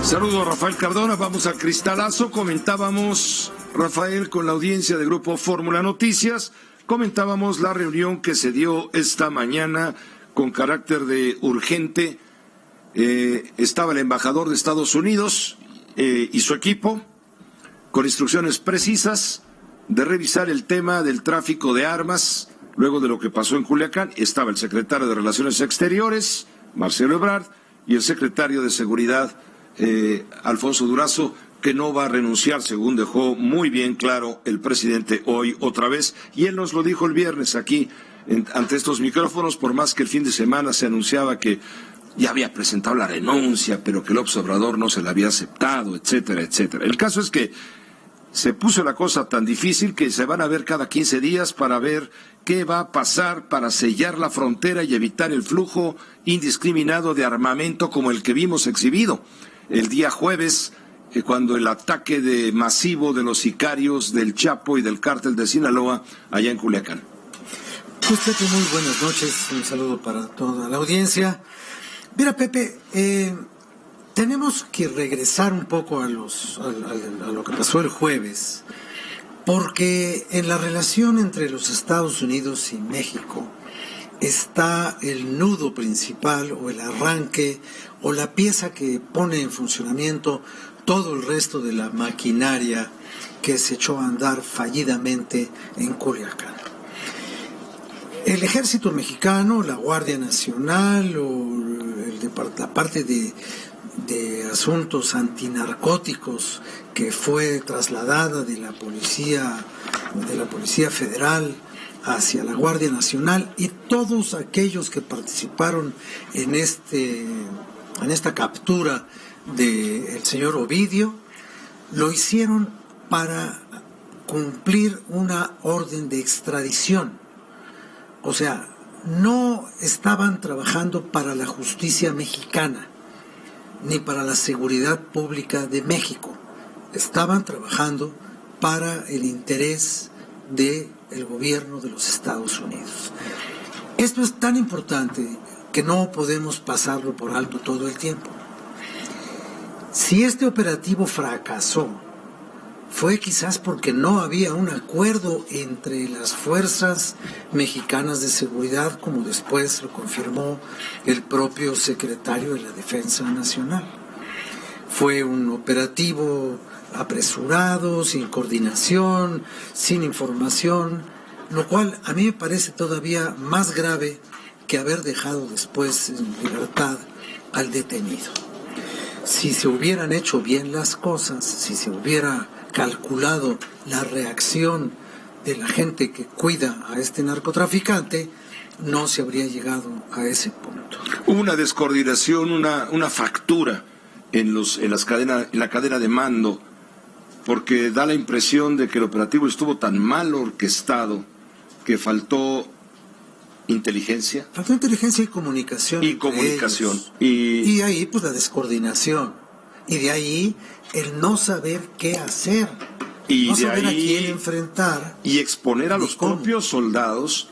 Saludos, Rafael Cardona. Vamos al cristalazo. Comentábamos, Rafael, con la audiencia de Grupo Fórmula Noticias, comentábamos la reunión que se dio esta mañana con carácter de urgente. Estaba el embajador de Estados Unidos y su equipo con instrucciones precisas de revisar el tema del tráfico de armas luego de lo que pasó en Culiacán. Estaba el secretario de Relaciones Exteriores, Marcelo Ebrard, y el secretario de Seguridad, Alfonso Durazo, que no va a renunciar, según dejó muy bien claro el presidente hoy otra vez, y él nos lo dijo el viernes aquí ante estos micrófonos, por más que el fin de semana se anunciaba que ya había presentado la renuncia, pero que López Obrador no se la había aceptado, etcétera, etcétera. El caso es que se puso la cosa tan difícil que se van a ver cada 15 días para ver qué va a pasar para sellar la frontera y evitar el flujo indiscriminado de armamento como el que vimos exhibido el día jueves, cuando el ataque masivo de los sicarios del Chapo y del cártel de Sinaloa allá en Culiacán. Pues Pepe, muy buenas noches, un saludo para toda la audiencia. Mira, Pepe, tenemos que regresar un poco a lo que pasó el jueves, porque en la relación entre los Estados Unidos y México está el nudo principal o el arranque o la pieza que pone en funcionamiento todo el resto de la maquinaria que se echó a andar fallidamente en Culiacán. El ejército mexicano, la Guardia Nacional o la parte de asuntos antinarcóticos que fue trasladada de la Policía Federal hacia la Guardia Nacional, y todos aquellos que participaron en esta captura del señor Ovidio, lo hicieron para cumplir una orden de extradición. O sea, no estaban trabajando para la justicia mexicana, ni para la seguridad pública de México. Estaban trabajando para el interés del gobierno de los Estados Unidos. Esto es tan importante que no podemos pasarlo por alto todo el tiempo. Si este operativo fracasó, fue quizás porque no había un acuerdo entre las fuerzas mexicanas de seguridad, como después lo confirmó el propio secretario de la Defensa Nacional. Fue un operativo apresurado, sin coordinación, sin información, lo cual a mí me parece todavía más grave que haber dejado después en libertad al detenido. Si se hubieran hecho bien las cosas, si se hubiera calculado la reacción de la gente que cuida a este narcotraficante, no se habría llegado a ese punto. Hubo una descoordinación, una fractura en la cadena de mando, porque da la impresión de que el operativo estuvo tan mal orquestado que faltó inteligencia. Faltó inteligencia y comunicación. Y ahí pues la descoordinación. Y de ahí el no saber qué hacer. Y no de saber ahí, a quién enfrentar. Y exponer a los propios soldados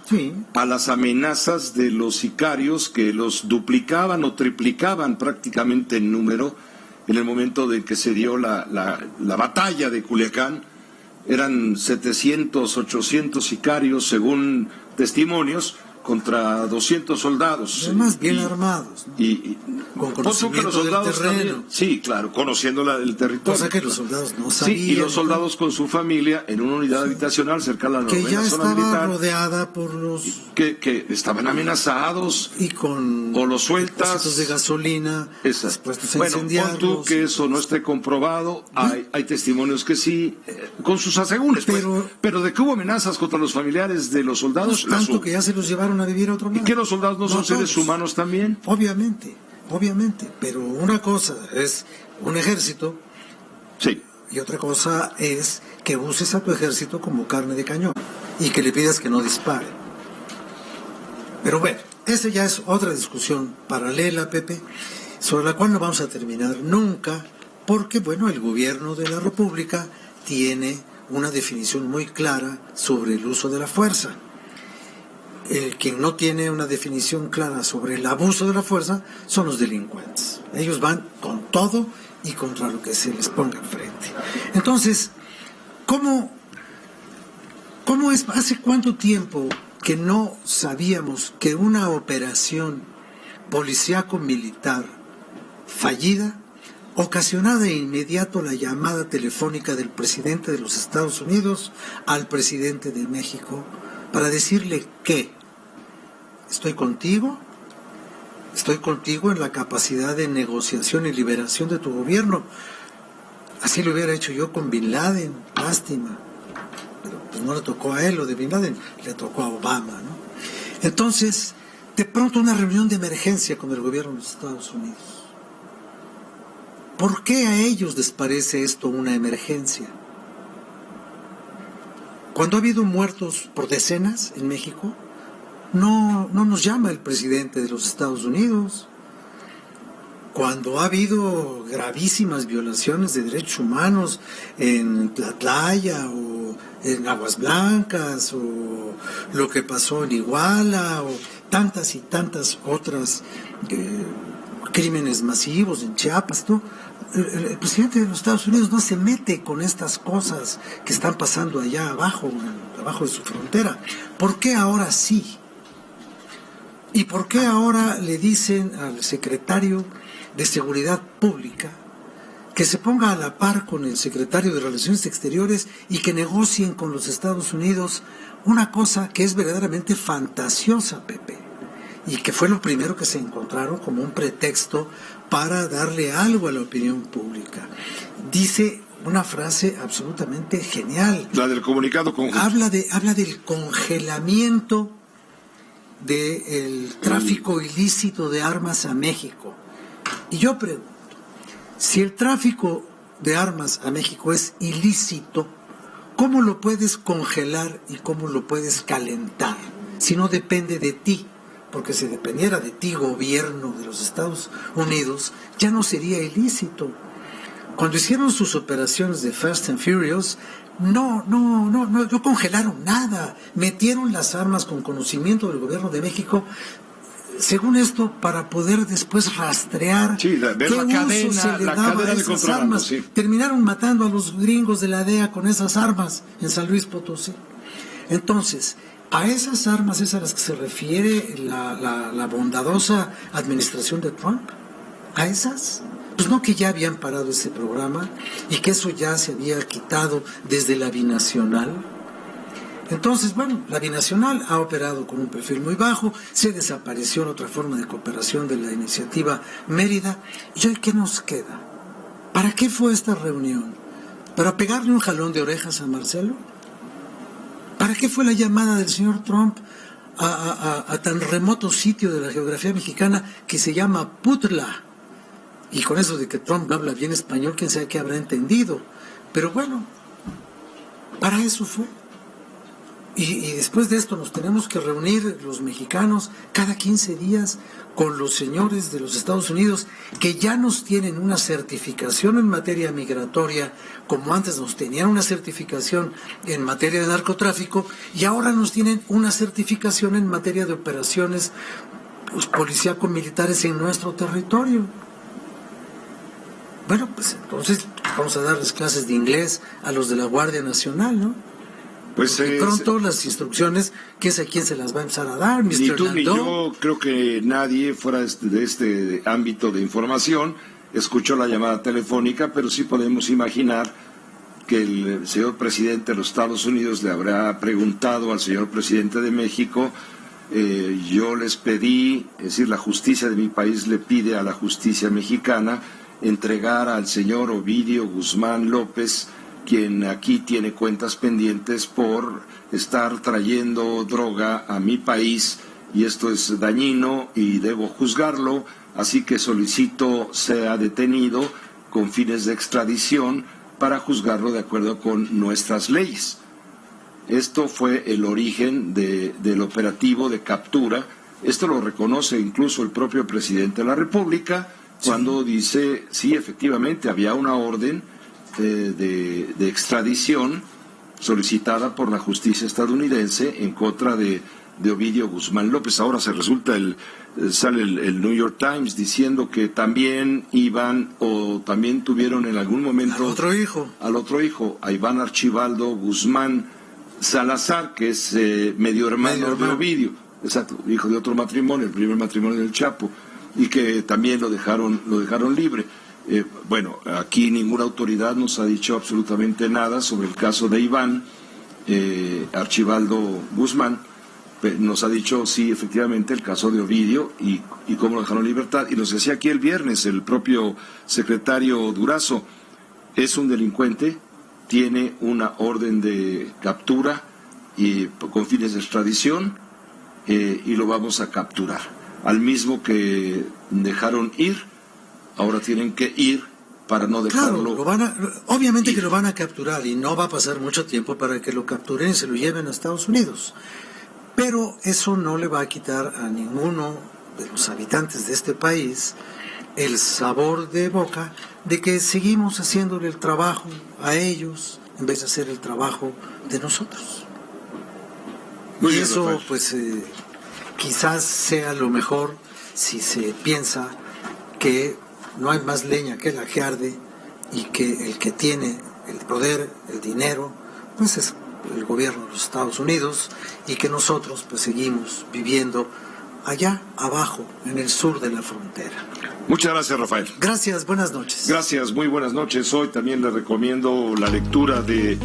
a las amenazas de los sicarios que los duplicaban o triplicaban prácticamente en número en el momento de que se dio la batalla de Culiacán. Eran 700, 800 sicarios, según testimonios, contra 200 soldados. Además, bien armados, ¿no? Con conocimiento del terreno. Sí, claro, conociendo el territorio. Cosa que los soldados no sabían. Sí, y los soldados con su familia en una unidad habitacional cercana a la novena zona militar. Que ya estaba rodeada por los... Que estaban amenazados. Y con... O los sueltas. Depósitos de gasolina. Puestos a incendiarlos. Pon tú que eso no esté comprobado. Hay testimonios que sí, con sus asegúnes. Pero de que hubo amenazas contra los familiares de los soldados. Pues tanto que ya se los llevaron a vivir a otro lado. ¿Y que los soldados no son seres humanos también? Obviamente, pero una cosa es un ejército, sí, y otra cosa es que uses a tu ejército como carne de cañón y que le pidas que no dispare. Pero bueno, esa ya es otra discusión paralela, Pepe, sobre la cual no vamos a terminar nunca, porque bueno, el gobierno de la República tiene una definición muy clara sobre el uso de la fuerza. El quien no tiene una definición clara sobre el abuso de la fuerza son los delincuentes. Ellos van con todo y contra lo que se les ponga enfrente. Entonces, ¿cómo es? ¿Hace cuánto tiempo que no sabíamos que una operación policíaco-militar fallida, ocasionada de inmediato la llamada telefónica del presidente de los Estados Unidos al presidente de México para decirle que estoy contigo en la capacidad de negociación y liberación de tu gobierno? Así lo hubiera hecho yo con Bin Laden, lástima. Pero pues no le tocó a él lo de Bin Laden, le tocó a Obama, ¿no? Entonces, de pronto una reunión de emergencia con el gobierno de los Estados Unidos. ¿Por qué a ellos les parece esto una emergencia? Cuando ha habido muertos por decenas en México, no nos llama el presidente de los Estados Unidos. Cuando ha habido gravísimas violaciones de derechos humanos en Tlatlaya o en Aguas Blancas o lo que pasó en Iguala o tantas y tantas otras crímenes masivos en Chiapas, ¿no? El presidente de los Estados Unidos no se mete con estas cosas que están pasando allá abajo de su frontera. ¿Por qué ahora sí? ¿Y por qué ahora le dicen al secretario de Seguridad Pública que se ponga a la par con el secretario de Relaciones Exteriores y que negocien con los Estados Unidos una cosa que es verdaderamente fantasiosa, Pepe? Y que fue lo primero que se encontraron como un pretexto para darle algo a la opinión pública. Dice una frase absolutamente genial. La del comunicado conjunto. Habla del congelamiento del tráfico ilícito de armas a México. Y yo pregunto, si el tráfico de armas a México es ilícito, ¿cómo lo puedes congelar y cómo lo puedes calentar? Si no depende de ti. Porque si dependiera de ti, gobierno de los Estados Unidos, ya no sería ilícito. Cuando hicieron sus operaciones de Fast and Furious, no congelaron nada. Metieron las armas con conocimiento del gobierno de México, según esto, para poder después rastrear qué uso se le daba a esas armas. Sí. Terminaron matando a los gringos de la DEA con esas armas en San Luis Potosí. Entonces, a esas armas es a las que se refiere la bondadosa administración de Trump. ¿A esas? Pues no, que ya habían parado ese programa y que eso ya se había quitado desde la binacional. Entonces, bueno, la binacional ha operado con un perfil muy bajo, se desapareció la otra forma de cooperación de la iniciativa Mérida. ¿Y hoy qué nos queda? ¿Para qué fue esta reunión? ¿Para pegarle un jalón de orejas a Marcelo? ¿Para qué fue la llamada del señor Trump a tan remoto sitio de la geografía mexicana que se llama Putla? Y con eso de que Trump habla bien español, quién sabe qué habrá entendido. Pero bueno, para eso fue. Y después de esto nos tenemos que reunir los mexicanos cada 15 días con los señores de los Estados Unidos que ya nos tienen una certificación en materia migratoria, como antes nos tenían una certificación en materia de narcotráfico, y ahora nos tienen una certificación en materia de operaciones policíaco-militares en nuestro territorio. Bueno, pues entonces vamos a darles clases de inglés a los de la Guardia Nacional, ¿no? Pues pronto las instrucciones, ¿quién sabe quién se las va a empezar a dar? Ni tú ni yo, creo que nadie fuera de este ámbito de información escuchó la llamada telefónica, pero sí podemos imaginar que el señor presidente de los Estados Unidos le habrá preguntado al señor presidente de México, yo les pedí, es decir, la justicia de mi país le pide a la justicia mexicana entregar al señor Ovidio Guzmán López, quien aquí tiene cuentas pendientes por estar trayendo droga a mi país, y esto es dañino y debo juzgarlo, así que solicito sea detenido con fines de extradición para juzgarlo de acuerdo con nuestras leyes. Esto fue el origen del operativo de captura. Esto lo reconoce incluso el propio presidente de la República cuando dice, sí, efectivamente, había una orden de extradición solicitada por la justicia estadounidense en contra de de Ovidio Guzmán López. Ahora sale el New York Times diciendo que también iban o también tuvieron en algún momento al otro hijo, a Iván Archibaldo Guzmán Salazar, que es medio hermano de Ovidio, exacto, hijo de otro matrimonio, el primer matrimonio del Chapo, y que también lo dejaron libre. Bueno, aquí ninguna autoridad nos ha dicho absolutamente nada sobre el caso de Iván Archibaldo Guzmán. Nos ha dicho, sí, efectivamente, el caso de Ovidio y cómo lo dejaron en libertad. Y nos decía aquí el viernes el propio secretario Durazo, es un delincuente, tiene una orden de captura y con fines de extradición, y lo vamos a capturar. Al mismo que dejaron ir, ahora tienen que ir para no dejarlo. Claro, obviamente que lo van a capturar y no va a pasar mucho tiempo para que lo capturen y se lo lleven a Estados Unidos. Pero eso no le va a quitar a ninguno de los habitantes de este país el sabor de boca de que seguimos haciéndole el trabajo a ellos en vez de hacer el trabajo de nosotros. Muy bien, eso, Rafael. Pues quizás sea lo mejor si se piensa que no hay más leña que la que arde y que el que tiene el poder, el dinero, pues es el gobierno de los Estados Unidos, y que nosotros pues seguimos viviendo allá abajo, en el sur de la frontera. Muchas gracias, Rafael. Gracias, buenas noches. Gracias, muy buenas noches. Hoy también les recomiendo la lectura de